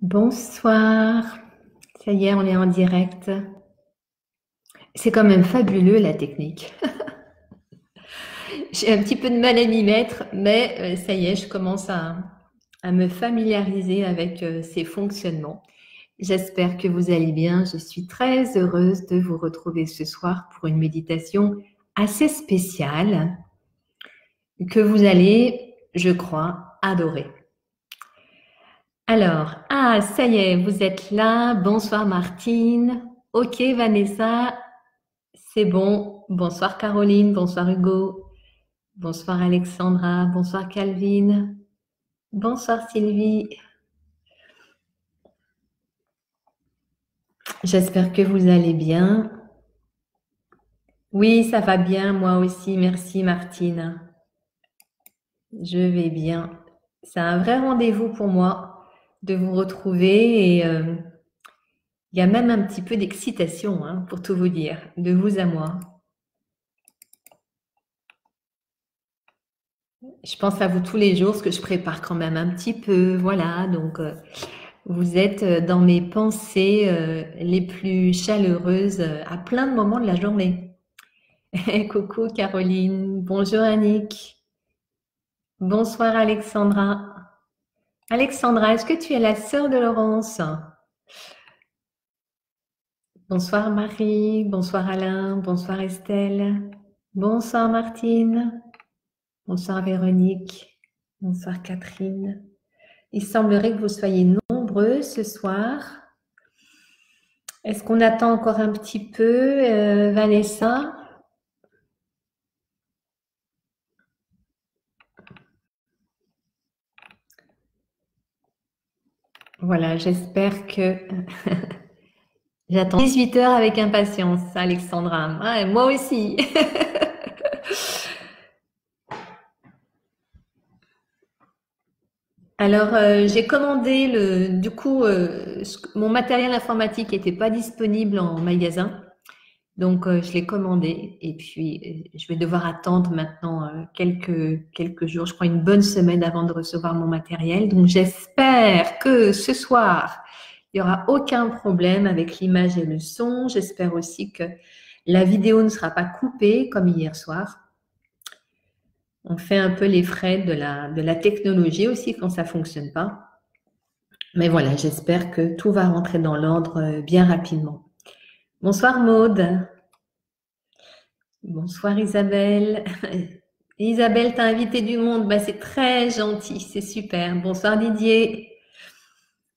Bonsoir, ça y est, on est en direct. C'est quand même fabuleux la technique. J'ai un petit peu de mal à m'y mettre, mais ça y est, je commence à me familiariser avec ces fonctionnements. J'espère que vous allez bien. Je suis très heureuse de vous retrouver ce soir pour une méditation assez spéciale que vous allez, je crois, adorer. Alors, ça y est, vous êtes là. Bonsoir Martine. Ok Vanessa, c'est bon. Bonsoir Caroline, bonsoir Hugo, bonsoir Alexandra, bonsoir Calvin, bonsoir Sylvie. J'espère que vous allez bien. Oui, ça va bien, moi aussi. Merci Martine. Je vais bien. C'est un vrai rendez-vous pour moi de vous retrouver et il y a même un petit peu d'excitation, hein, pour tout vous dire, de vous à moi. Je pense à vous tous les jours, parce que je prépare quand même un petit peu, voilà. Donc, vous êtes dans mes pensées les plus chaleureuses à plein de moments de la journée. Coucou Caroline, bonjour Annick, bonsoir Alexandra. Alexandra, est-ce que tu es la sœur de Laurence? Bonsoir Marie, bonsoir Alain, bonsoir Estelle, bonsoir Martine, bonsoir Véronique, bonsoir Catherine. Il semblerait que vous soyez nombreux ce soir. Est-ce qu'on attend encore un petit peu, Vanessa? Voilà, j'espère que j'attends 18 heures avec impatience, Alexandra. Ouais, moi aussi. Alors, j'ai commandé mon matériel informatique n'était pas disponible en magasin. Donc, je l'ai commandé et puis je vais devoir attendre maintenant quelques jours, je crois une bonne semaine avant de recevoir mon matériel. Donc, j'espère que ce soir, il n'y aura aucun problème avec l'image et le son. J'espère aussi que la vidéo ne sera pas coupée comme hier soir. On fait un peu les frais de la technologie aussi quand ça fonctionne pas. Mais voilà, j'espère que tout va rentrer dans l'ordre bien rapidement. Bonsoir Maude. Bonsoir Isabelle. Isabelle, t'as invité du monde. Bah, c'est très gentil, c'est super. Bonsoir Didier.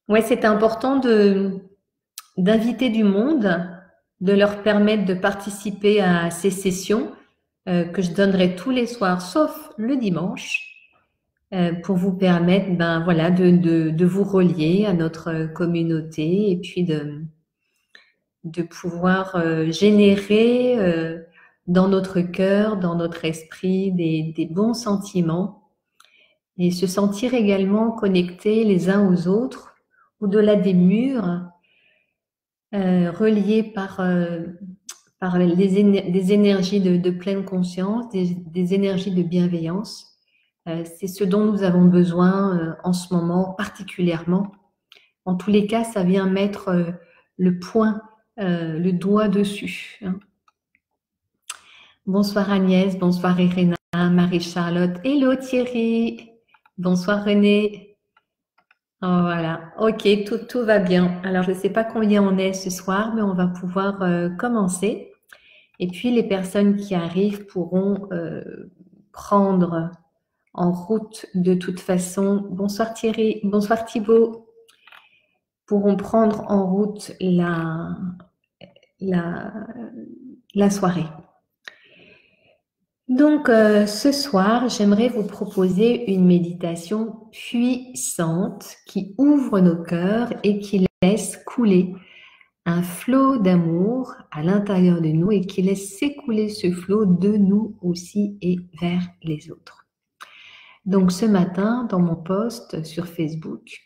Ouais, c'est important d'inviter du monde, de leur permettre de participer à ces sessions que je donnerai tous les soirs, sauf le dimanche, pour vous permettre, ben voilà, de vous relier à notre communauté et puis de pouvoir générer dans notre cœur, dans notre esprit, des bons sentiments et se sentir également connectés les uns aux autres, au-delà des murs, reliés par des énergies de pleine conscience, des énergies de bienveillance. C'est ce dont nous avons besoin en ce moment particulièrement. En tous les cas, ça vient mettre le point, le doigt dessus, hein. Bonsoir Agnès, bonsoir Irina, Marie-Charlotte, hello Thierry, bonsoir René. Oh, voilà, ok, tout va bien. Alors, je ne sais pas combien on est ce soir, mais on va pouvoir commencer. Et puis, les personnes qui arrivent pourront prendre en route de toute façon. Bonsoir Thierry, bonsoir Thibaut. Pourront prendre en route la soirée. Donc, ce soir, j'aimerais vous proposer une méditation puissante qui ouvre nos cœurs et qui laisse couler un flot d'amour à l'intérieur de nous et qui laisse s'écouler ce flot de nous aussi et vers les autres. Donc, ce matin, dans mon post sur Facebook,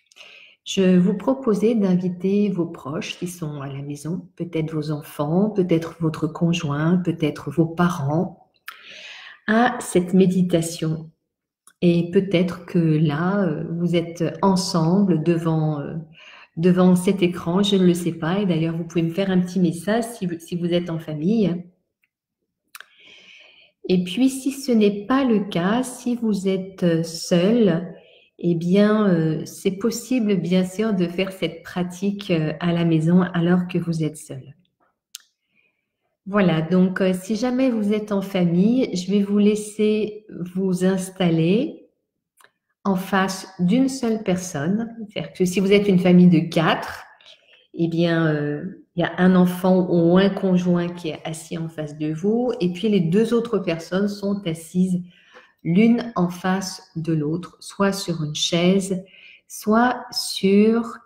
je vous proposais d'inviter vos proches qui sont à la maison, peut-être vos enfants, peut-être votre conjoint, peut-être vos parents, à cette méditation. Et peut-être que là, vous êtes ensemble devant devant cet écran, je ne le sais pas. Et d'ailleurs, vous pouvez me faire un petit message si vous êtes en famille. Et puis, si ce n'est pas le cas, si vous êtes seul, eh bien, c'est possible, bien sûr, de faire cette pratique à la maison alors que vous êtes seul. Voilà, donc si jamais vous êtes en famille, je vais vous laisser vous installer en face d'une seule personne. C'est-à-dire que si vous êtes une famille de 4, eh bien, il y a un enfant ou un conjoint qui est assis en face de vous, et puis les 2 autres personnes sont assises l'une en face de l'autre, soit sur une chaise, soit sur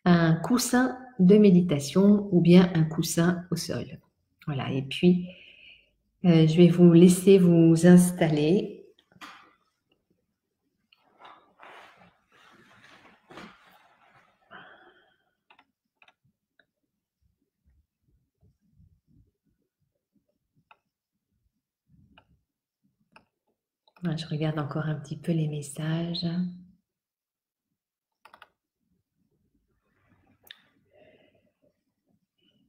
un coussin de méditation ou bien un coussin au sol. Voilà, et puis je vais vous laisser vous installer. Je regarde encore un petit peu les messages.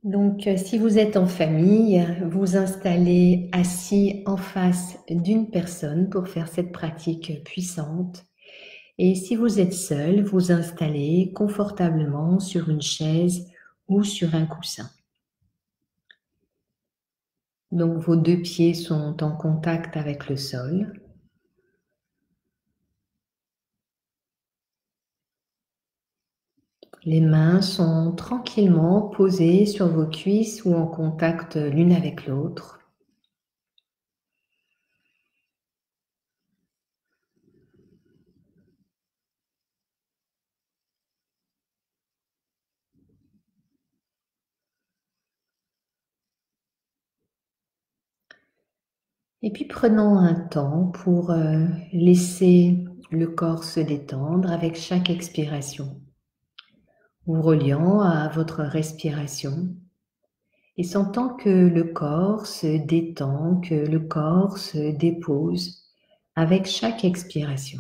Donc, si vous êtes en famille, vous installez assis en face d'une personne pour faire cette pratique puissante. Et si vous êtes seul, vous installez confortablement sur une chaise ou sur un coussin. Donc, vos 2 pieds sont en contact avec le sol. Les mains sont tranquillement posées sur vos cuisses ou en contact l'une avec l'autre. Et puis prenons un temps pour laisser le corps se détendre avec chaque expiration, vous reliant à votre respiration et sentant que le corps se détend, que le corps se dépose avec chaque expiration.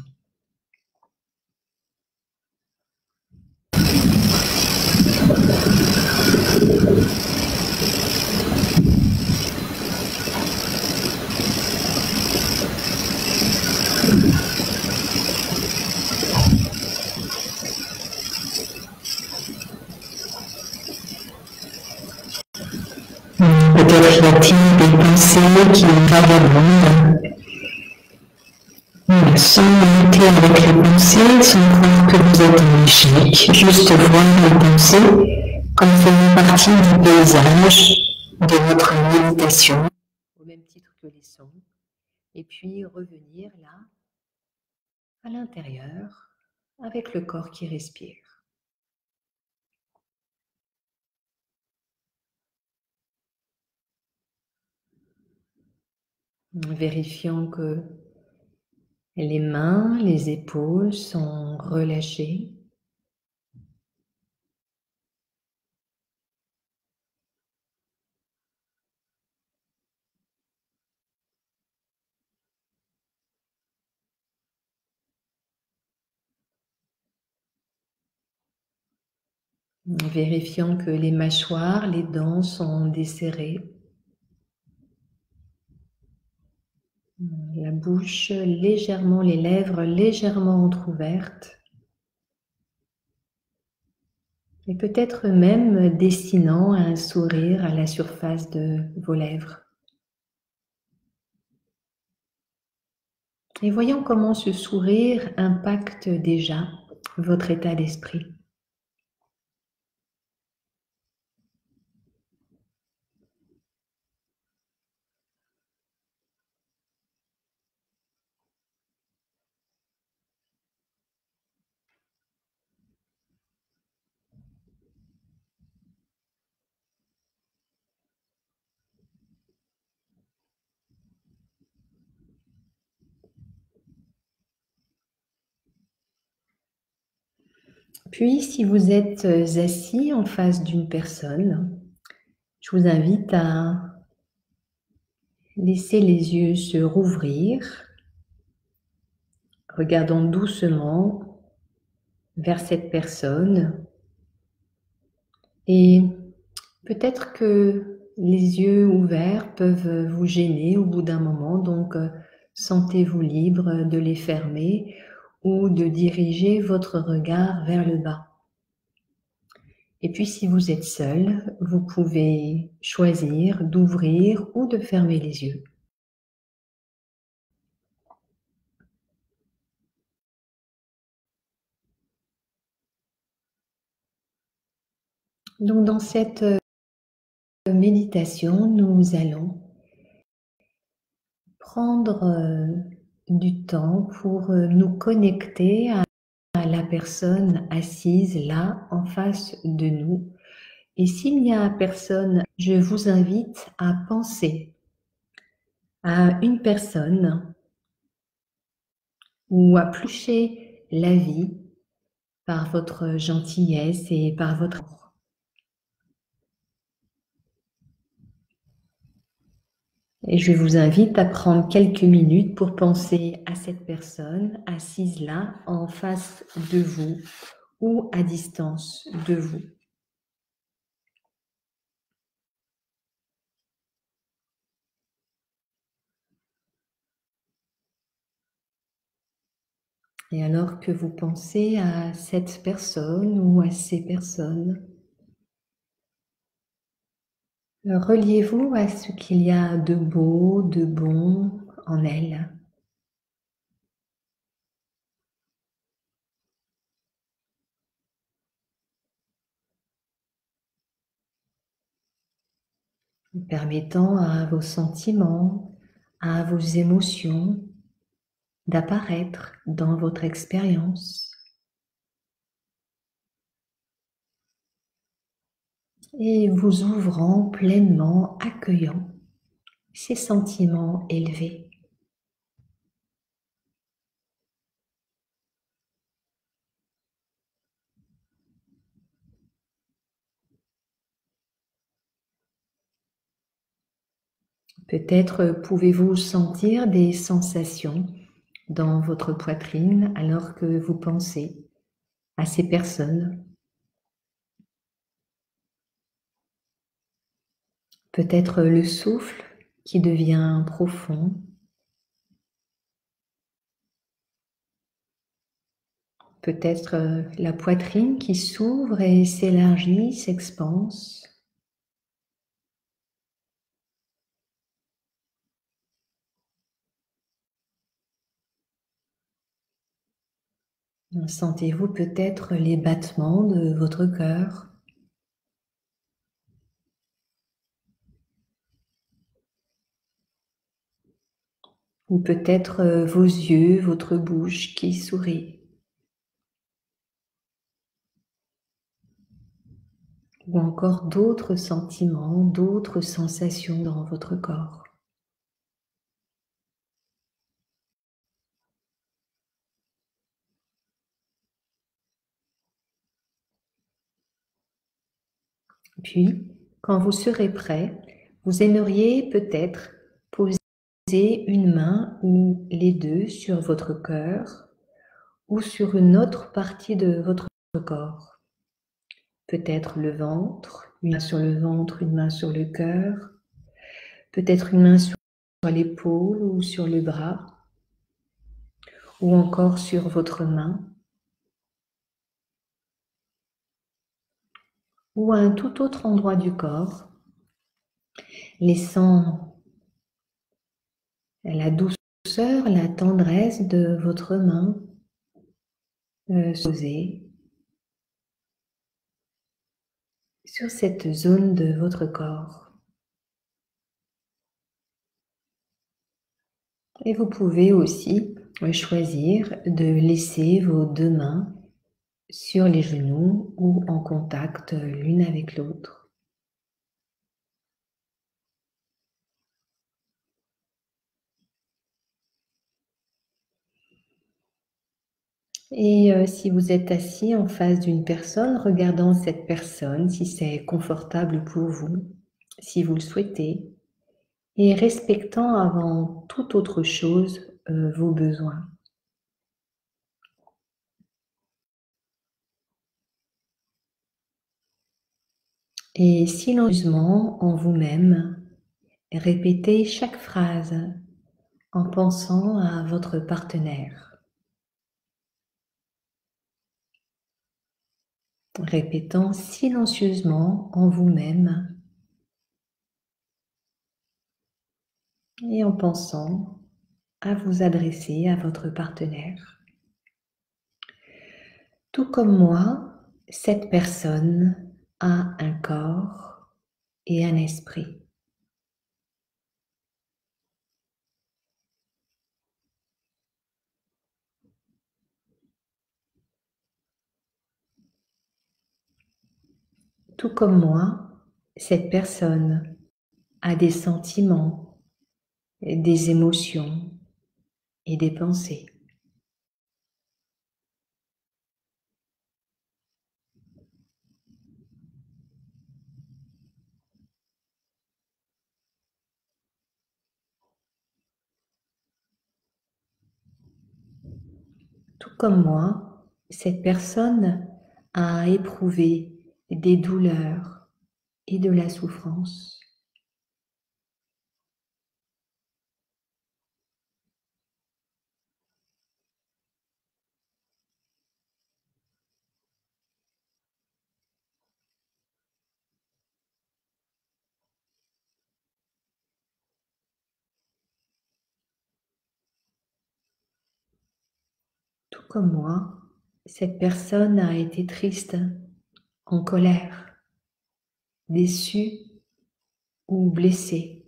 Peut-être y a-t-il des pensées qui vagabondent. Sans lutter avec les pensées, sans croire que vous êtes en échec, juste voir les pensées comme faisant partie du paysage de votre méditation. Au même titre que les sons. Et puis revenir là, à l'intérieur, avec le corps qui respire. Vérifiant que les mains, les épaules sont relâchées. Vérifiant que les mâchoires, les dents sont desserrées. La bouche légèrement, les lèvres légèrement entr'ouvertes. Et peut-être même dessinant un sourire à la surface de vos lèvres. Et voyons comment ce sourire impacte déjà votre état d'esprit. Puis, si vous êtes assis en face d'une personne, je vous invite à laisser les yeux se rouvrir, regardant doucement vers cette personne Et peut-être que les yeux ouverts peuvent vous gêner au bout d'un moment, donc sentez-vous libre de les fermer ou de diriger votre regard vers le bas. Et puis si vous êtes seul, vous pouvez choisir d'ouvrir ou de fermer les yeux. Donc dans cette méditation, nous allons prendre du temps pour nous connecter à la personne assise là en face de nous. Et s'il n'y a personne, je vous invite à penser à une personne ou à plucher la vie par votre gentillesse et par votre amour. Et je vous invite à prendre quelques minutes pour penser à cette personne assise là en face de vous ou à distance de vous. Et alors que vous pensez à cette personne ou à ces personnes, reliez-vous à ce qu'il y a de beau, de bon en elles. Permettant à vos sentiments, à vos émotions d'apparaître dans votre expérience. Et vous ouvrant pleinement, accueillant ces sentiments élevés. Peut-être pouvez-vous sentir des sensations dans votre poitrine alors que vous pensez à ces personnes. Peut-être le souffle qui devient profond. Peut-être la poitrine qui s'ouvre et s'élargit, s'expanse. Sentez-vous peut-être les battements de votre cœur. Ou peut-être vos yeux, votre bouche qui sourit. Ou encore d'autres sentiments, d'autres sensations dans votre corps. Puis, quand vous serez prêt, vous aimeriez peut-être poser une main ou les deux sur votre cœur ou sur une autre partie de votre corps. Peut-être le ventre, une main sur le ventre, une main sur le cœur. Peut-être une main sur l'épaule ou sur le bras. Ou encore sur votre main. Ou à un tout autre endroit du corps, laissant la douceur, la tendresse de votre main se poser sur cette zone de votre corps. Et vous pouvez aussi choisir de laisser vos deux mains sur les genoux ou en contact l'une avec l'autre. Et si vous êtes assis en face d'une personne, regardant cette personne, si c'est confortable pour vous, si vous le souhaitez, et respectant avant toute autre chose vos besoins. Et silencieusement en vous-même, répétez chaque phrase en pensant à votre partenaire. Répétant silencieusement en vous-même et en pensant à vous adresser à votre partenaire. Tout comme moi, cette personne a un corps et un esprit. Tout comme moi, cette personne a des sentiments, des émotions et des pensées. Tout comme moi, cette personne a éprouvé des douleurs et de la souffrance. Tout comme moi, cette personne a été triste, en colère, déçue ou blessée.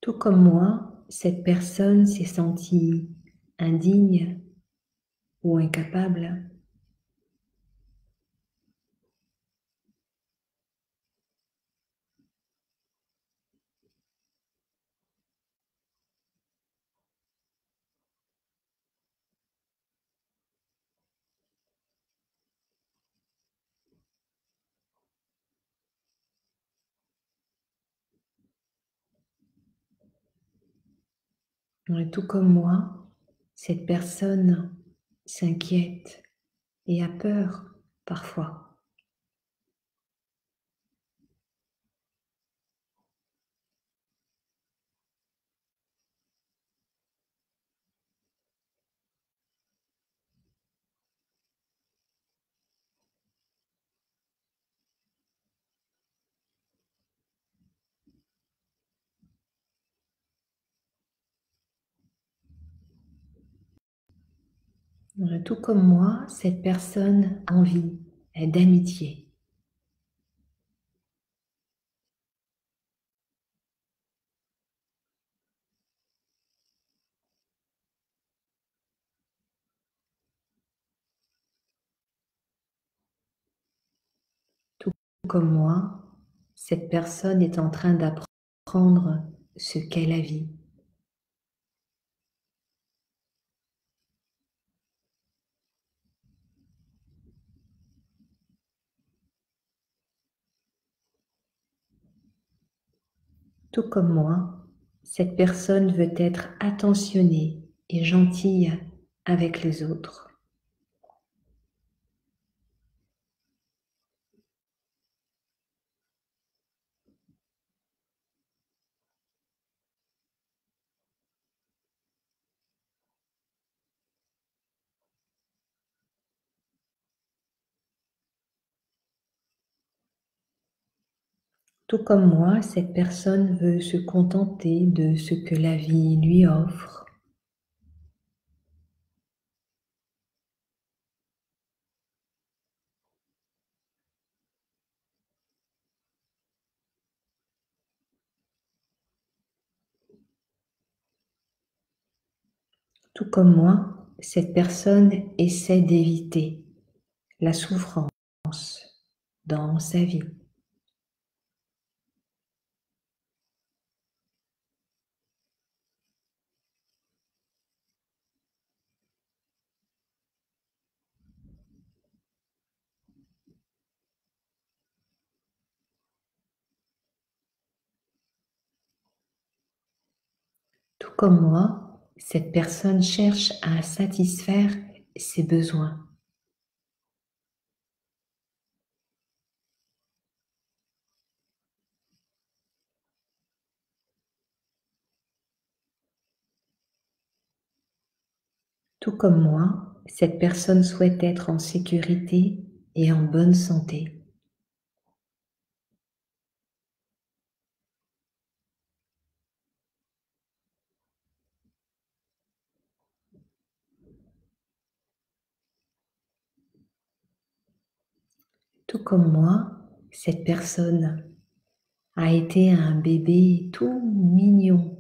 Tout comme moi, cette personne s'est sentie indigne ou incapable. Et tout comme moi, cette personne s'inquiète et a peur parfois. Tout comme moi, cette personne a envie d'amitié. Tout comme moi, cette personne est en train d'apprendre ce qu'est la vie. Tout comme moi, cette personne veut être attentionnée et gentille avec les autres. Tout comme moi, cette personne veut se contenter de ce que la vie lui offre. Tout comme moi, cette personne essaie d'éviter la souffrance dans sa vie. comme moi, cette personne cherche à satisfaire ses besoins. Tout comme moi, cette personne souhaite être en sécurité et en bonne santé. Tout comme moi, cette personne a été un bébé tout mignon.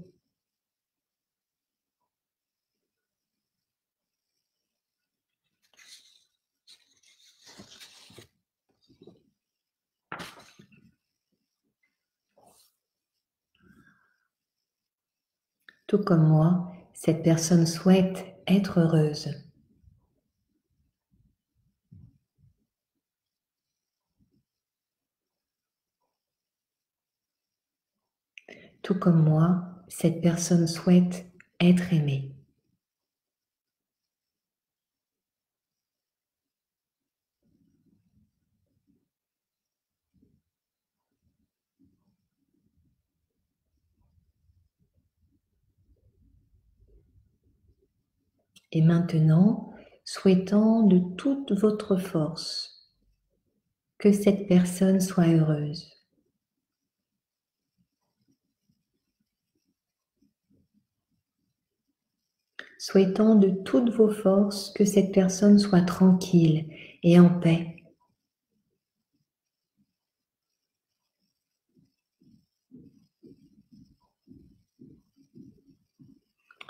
Tout comme moi, cette personne souhaite être heureuse. Tout comme moi, cette personne souhaite être aimée. Et maintenant, souhaitant de toute votre force que cette personne soit heureuse. Souhaitant de toutes vos forces que cette personne soit tranquille et en paix.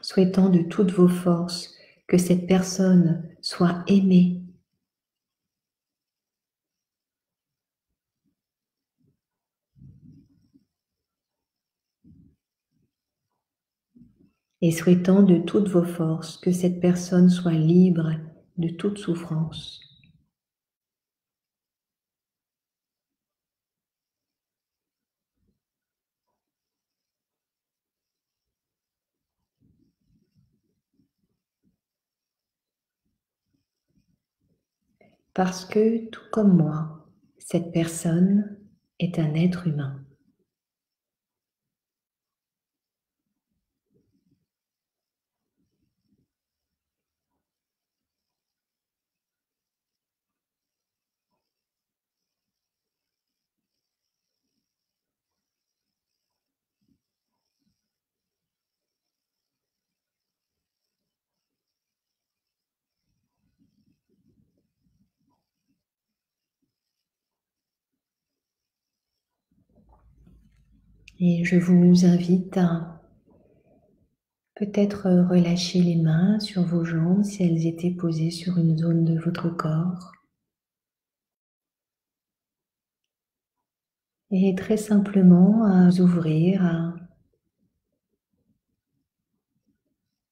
Souhaitant de toutes vos forces que cette personne soit aimée. Et souhaitant de toutes vos forces que cette personne soit libre de toute souffrance. Parce que, tout comme moi, cette personne est un être humain. Et je vous invite à peut-être relâcher les mains sur vos jambes si elles étaient posées sur une zone de votre corps. Et très simplement à vous ouvrir à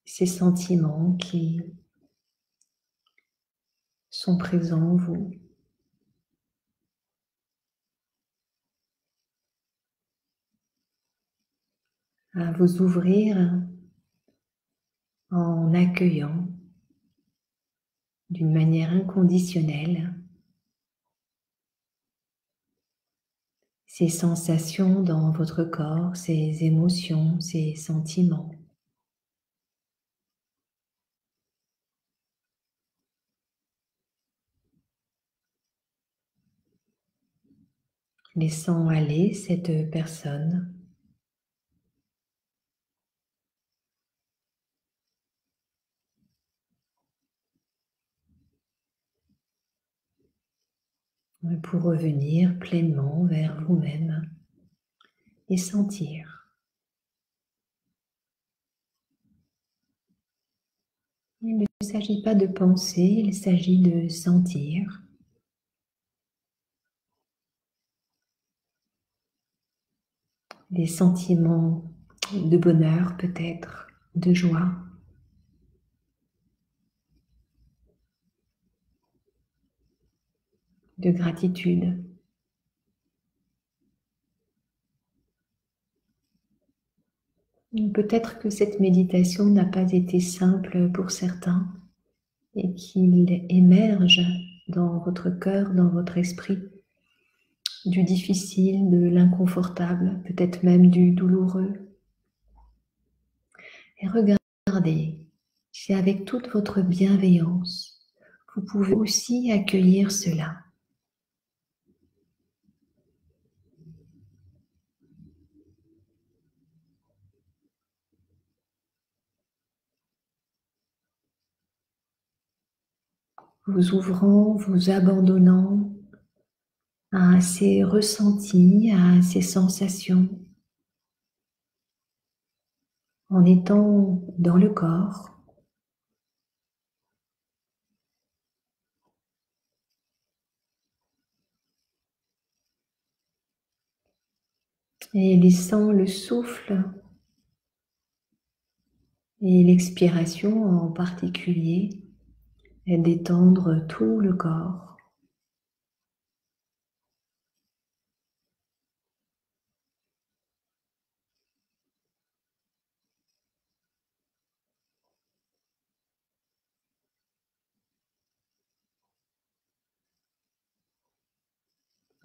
ces sentiments qui sont présents en vous. À vous ouvrir en accueillant d'une manière inconditionnelle ces sensations dans votre corps, ces émotions, ces sentiments. Laissant aller cette personne. Pour revenir pleinement vers vous-même et sentir. Il ne s'agit pas de penser, il s'agit de sentir. Des sentiments de bonheur peut-être, de joie. De gratitude. Peut-être que cette méditation n'a pas été simple pour certains et qu'il émerge dans votre cœur, dans votre esprit, du difficile, de l'inconfortable, peut-être même du douloureux. Et regardez si avec toute votre bienveillance, vous pouvez aussi accueillir cela. Vous ouvrant, vous abandonnant à ces ressentis, à ces sensations, en étant dans le corps. Et laissant le souffle et l'expiration en particulier détendre tout le corps.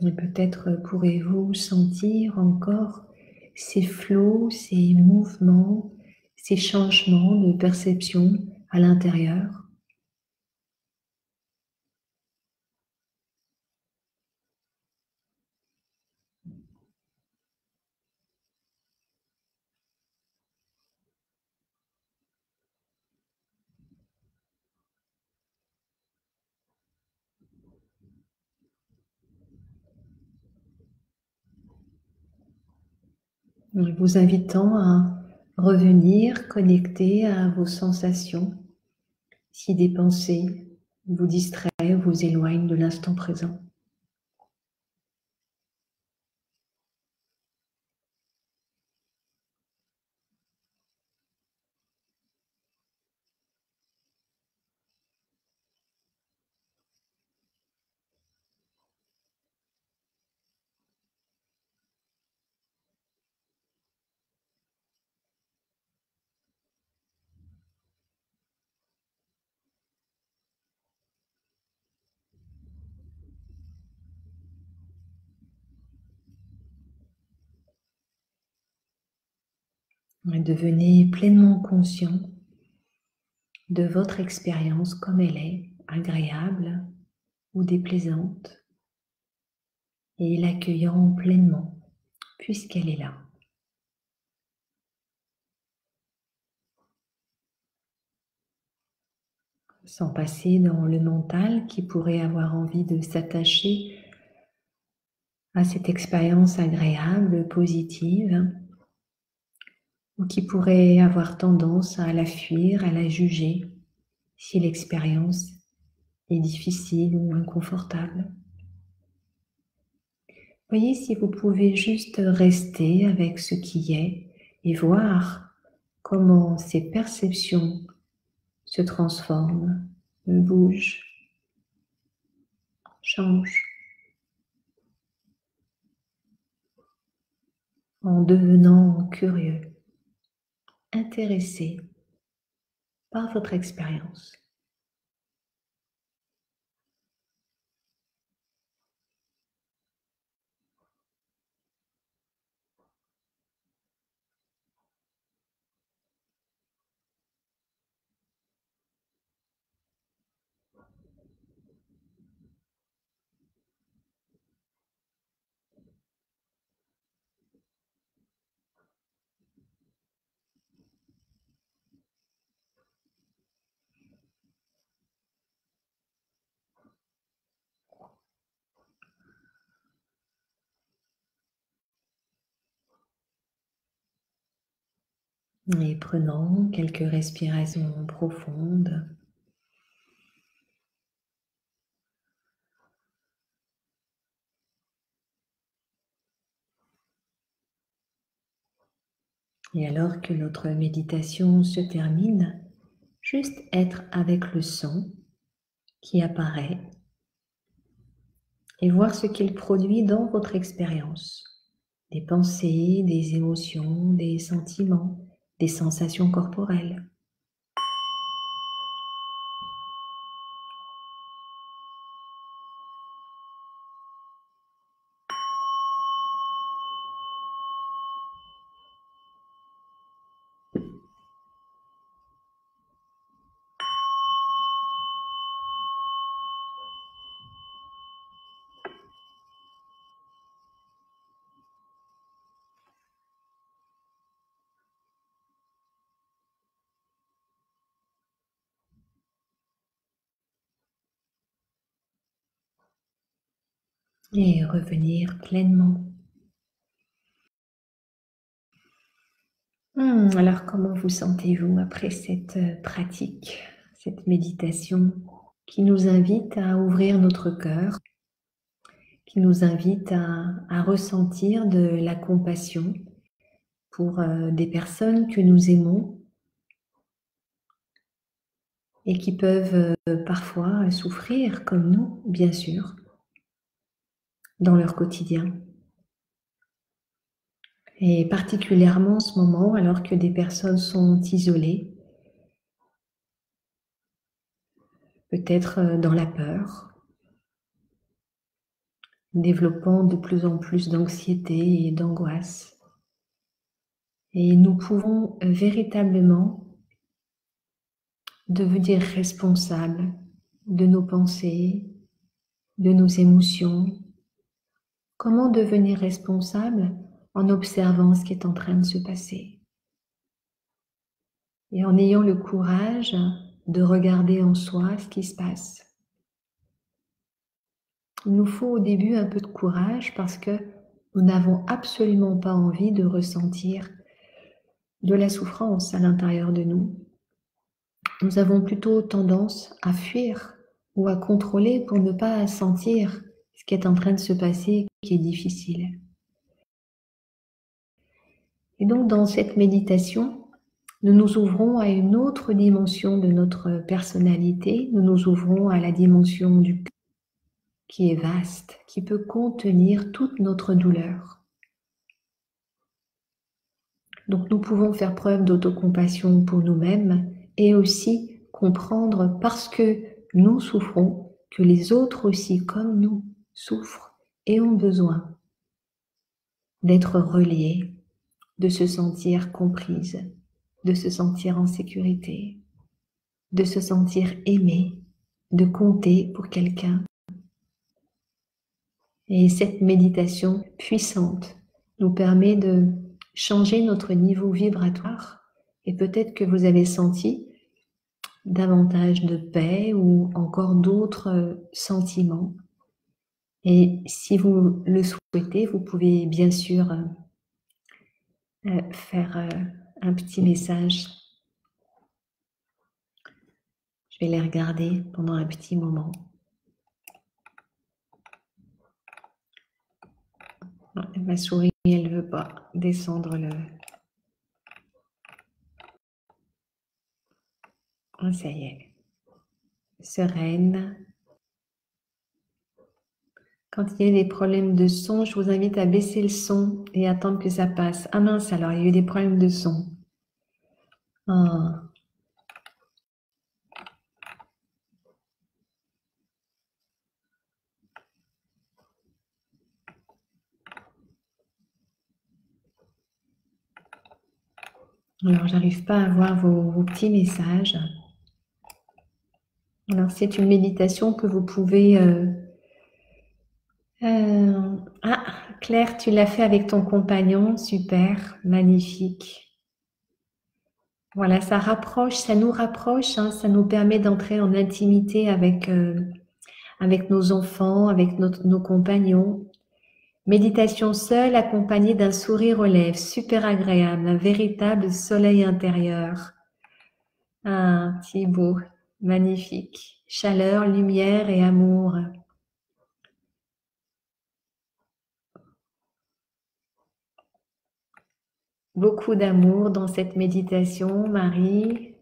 Et peut-être pourrez-vous sentir encore ces flots, ces mouvements, ces changements de perception à l'intérieur. Vous invitant à revenir connecter à vos sensations si des pensées vous distraient, vous éloignent de l'instant présent. Devenez pleinement conscient de votre expérience comme elle est, agréable ou déplaisante, et l'accueillant pleinement puisqu'elle est là. Sans passer dans le mental qui pourrait avoir envie de s'attacher à cette expérience agréable, positive, ou qui pourrait avoir tendance à la fuir, à la juger, si l'expérience est difficile ou inconfortable. Voyez si vous pouvez juste rester avec ce qui est et voir comment ces perceptions se transforment, bougent, changent, en devenant curieux, intéressé par votre expérience. Et prenant quelques respirations profondes. Et alors que notre méditation se termine, juste être avec le son qui apparaît et voir ce qu'il produit dans votre expérience. Des pensées, des émotions, des sentiments, des sensations corporelles. Et revenir pleinement. Alors, comment vous sentez-vous après cette pratique, cette méditation qui nous invite à ouvrir notre cœur, qui nous invite à ressentir de la compassion pour des personnes que nous aimons et qui peuvent parfois souffrir comme nous, bien sûr, dans leur quotidien. Et particulièrement en ce moment, alors que des personnes sont isolées, peut-être dans la peur, développant de plus en plus d'anxiété et d'angoisse. Et nous pouvons véritablement devenir responsables de nos pensées, de nos émotions. Comment devenir responsable? En observant ce qui est en train de se passer. Et en ayant le courage de regarder en soi ce qui se passe. Il nous faut au début un peu de courage parce que nous n'avons absolument pas envie de ressentir de la souffrance à l'intérieur de nous. Nous avons plutôt tendance à fuir ou à contrôler pour ne pas sentir ce qui est en train de se passer qui est difficile. Et donc dans cette méditation, nous nous ouvrons à une autre dimension de notre personnalité, nous nous ouvrons à la dimension du cœur qui est vaste, qui peut contenir toute notre douleur. Donc nous pouvons faire preuve d'autocompassion pour nous-mêmes et aussi comprendre parce que nous souffrons, que les autres aussi, comme nous, souffrent et ont besoin d'être reliés, de se sentir comprises, de se sentir en sécurité, de se sentir aimé, de compter pour quelqu'un. Et cette méditation puissante nous permet de changer notre niveau vibratoire et peut-être que vous avez senti davantage de paix ou encore d'autres sentiments. Et si vous le souhaitez, vous pouvez bien sûr faire un petit message. Je vais les regarder pendant un petit moment. Ma souris, elle ne veut pas descendre le... Oh, ça y est. Sereine. Quand il y a des problèmes de son, je vous invite à baisser le son et attendre que ça passe. Ah mince, alors il y a eu des problèmes de son. Oh. Alors, j'arrive pas à voir vos petits messages. Alors, c'est une méditation que vous pouvez... Ah, Claire, tu l'as fait avec ton compagnon. Super, magnifique. Voilà, ça rapproche, ça nous rapproche, hein, ça nous permet d'entrer en intimité avec nos enfants, avec nos compagnons. Méditation seule accompagnée d'un sourire aux lèvres, super agréable, un véritable soleil intérieur. Ah, Thibaut, magnifique. Chaleur, lumière et amour. Beaucoup d'amour dans cette méditation, Marie.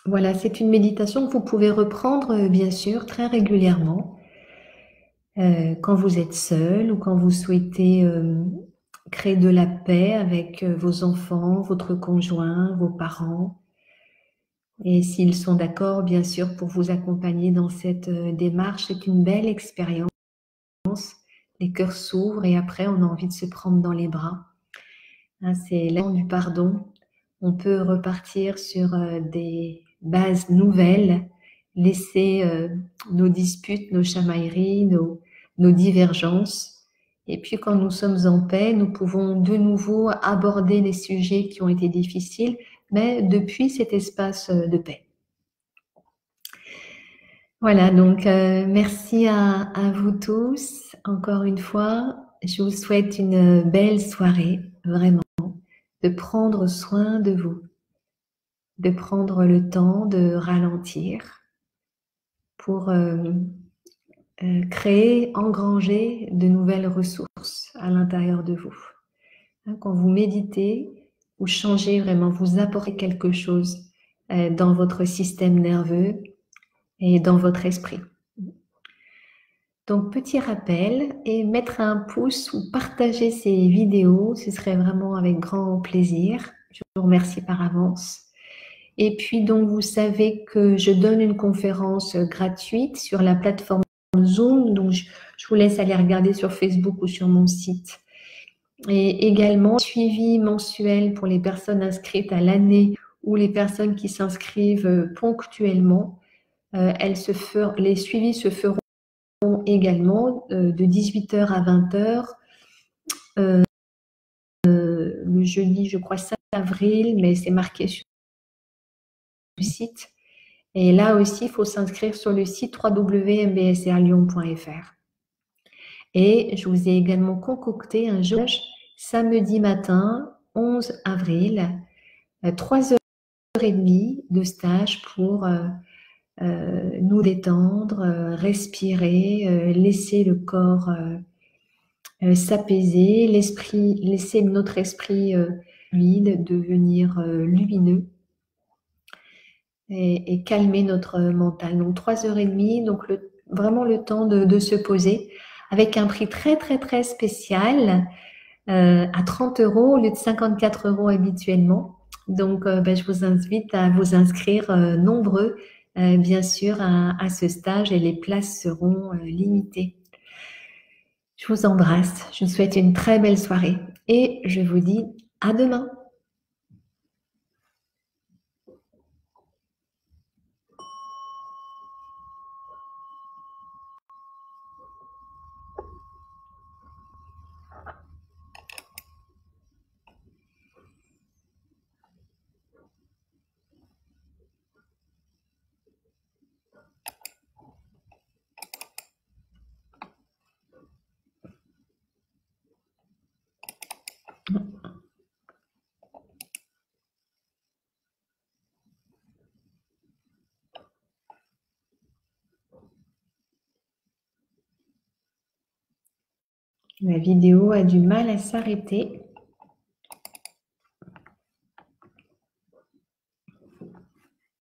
Voilà, c'est une méditation que vous pouvez reprendre, bien sûr, très régulièrement. quand vous êtes seul ou quand vous souhaitez créer de la paix avec vos enfants, votre conjoint, vos parents. Et s'ils sont d'accord, bien sûr, pour vous accompagner dans cette démarche, c'est une belle expérience. Les cœurs s'ouvrent et après, on a envie de se prendre dans les bras. Hein, c'est l'élan du pardon. On peut repartir sur des bases nouvelles, laisser nos disputes, nos chamailleries, nos divergences. Et puis quand nous sommes en paix, nous pouvons de nouveau aborder les sujets qui ont été difficiles, mais depuis cet espace de paix. Voilà, donc merci à vous tous. Encore une fois, je vous souhaite une belle soirée, vraiment, de prendre soin de vous, de prendre le temps de ralentir pour créer, engranger de nouvelles ressources à l'intérieur de vous. Hein, quand vous méditez, vous changez vraiment, vous apportez quelque chose dans votre système nerveux et dans votre esprit. Donc, petit rappel, et mettre un pouce ou partager ces vidéos, ce serait vraiment avec grand plaisir. Je vous remercie par avance. Et puis, donc, vous savez que je donne une conférence gratuite sur la plateforme Zoom. Donc, je vous laisse aller regarder sur Facebook ou sur mon site. Et également, suivi mensuel pour les personnes inscrites à l'année ou les personnes qui s'inscrivent ponctuellement. Les suivis se feront également de 18h à 20h le jeudi, je crois 5 avril, mais c'est marqué sur le site. Et là aussi, il faut s'inscrire sur le site www.mbsrlyon.fr. Et je vous ai également concocté un jeu samedi matin, 11 avril, 3h30 de stage pour nous détendre, respirer, laisser le corps s'apaiser, laisser notre esprit fluide devenir lumineux et calmer notre mental. Donc 3h30, donc vraiment le temps de se poser avec un prix très très très spécial à 30 € au lieu de 54 € habituellement. Donc je vous invite à vous inscrire nombreux bien sûr à ce stage et les places seront limitées. Je vous embrasse, je vous souhaite une très belle soirée et je vous dis à demain. La vidéo a du mal à s'arrêter.